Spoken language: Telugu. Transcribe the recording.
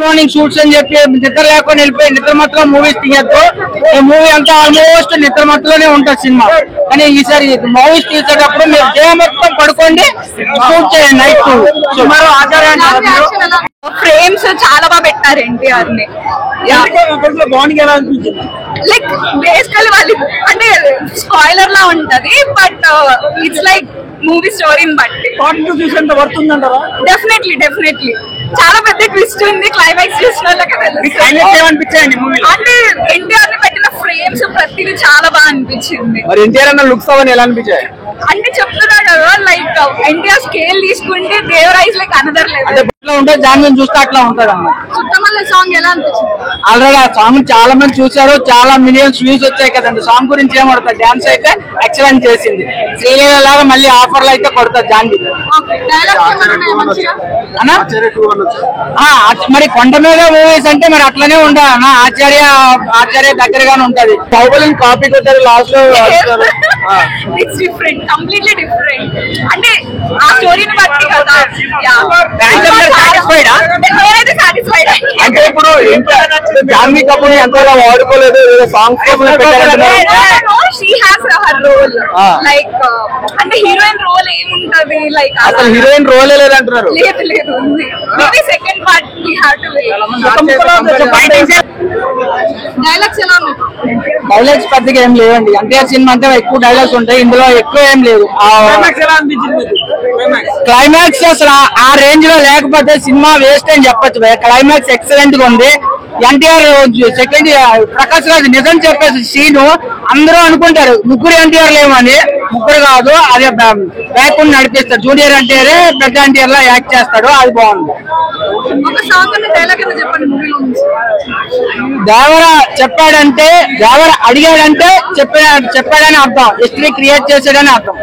మార్నింగ్ షూట్స్ అని చెప్పి నిద్ర లేకుండా వెళ్ళిపోయి నిద్ర మత్తులో మూవీస్ తీయద్దు. ఈ మూవీ అంతా ఆల్మోస్ట్ నిద్ర మత్తులోనే ఉంటుంది సినిమా. కానీ ఈసారి మూవీస్ తీసేటప్పుడు మీరు డే మొత్తం పడుకోండి, షూట్ చేయండి నైట్. సుమారు ఫ్రేమ్స్ చాలా బాగా పెట్టారు ఎన్టీఆర్ ని. లైక్ బేసికల్లీ వాళ్ళు అంటే స్పాయిలర్ లా ఉంటది, బట్ ఇట్స్ లైక్ మూవీ స్టోరీని బట్టి డెఫినెట్లీ చాలా పెద్ద ట్విస్ట్ ఉంది. క్లైమాక్స్ చూసినట్లయితే అంటే ఎన్టీఆర్ ని పెట్టిన ఫ్రేమ్స్ ప్రతిదీ చాలా బాగా అనిపించింది. లుక్స్ అవన్నీ ఎలా అనిపించాయి అంటే చెప్తున్నా కదా, లైక్ ఎన్టీఆర్ స్కేల్ తీసుకుంటే దేవర్ ఐస్ లైక్ అనదర్ లెవెల్ ఉంటుంది. దాని చూస్తే అట్లా ఉంటది అన్నమాట. చుట్టమల్ల సాంగ్ ఎలా అనిపించింది? ఆల్రెడీ ఆ సాంగ్ చాలా మంది చూసారు, చాలా మిలియన్స్ వ్యూస్ వచ్చాయి కదండి. సాంగ్ గురించి ఏమడుతుంది, డాన్స్ అయితే ఎక్సలెంట్ చేసింది. శ్రీలీల లాగా మళ్ళీ ఆఫర్లు అయితే కొడతారు జాన్వి. మరి కొండ మీద మూవీస్ అంటే మరి అట్లనే ఉండాలన్నా. ఆచార్య దగ్గరగానే ఉంటది. బాహుబలిని కాపీ కొట్టారు లాస్ట్ లో. It's different, completely different. అంటే ఆ స్టోరీని బట్టి కదా. అంటే ఇప్పుడు జాన్వీ కపూర్ ఎంతగా వాడుకోలేదు సాంగ్స్. లైక్ అంటే హీరోయిన్ రోల్ ఏముంటది, లైక్ అసలు హీరోయిన్ రోలే లేదంటున్నారు. లేదు సెకండ్ పార్ట్ డైలాగ్స్ ఎలా ఉన్నాయి? డైలాగ్స్ పెద్దగా ఏం లేవండి. ఎన్టీఆర్ సినిమా అంటే ఎక్కువ డైలాగ్స్ ఉంటాయి, ఇందులో ఎక్కువ ఏం లేదు. క్లైమాక్స్ అసలు ఆ రేంజ్ లో లేకపోతే సినిమా వేస్ట్ అని చెప్పొచ్చు. క్లైమాక్స్ ఎక్సలెంట్ గా ఉంది. ఎన్టీఆర్ సెకండ్ ప్రకాష్ రాజ్ నిజం చెప్పేసి సీను అందరూ అనుకుంటారు ముగ్గురు ఎన్టీఆర్ లేమని. ముగ్గురు కాదు, అదే బ్యాక్ ఉండి నడిపిస్తాడు. జూనియర్ ఎన్టీఆర్ పెద్ద ఎన్టీఆర్ లా యాక్ట్ చేస్తాడు. అది బాగుంది. దేవర చెప్పాడంటే, దేవర అడిగాడంటే చెప్పాడని అర్థం. హిస్టరీ క్రియేట్ చేశాడని అర్థం.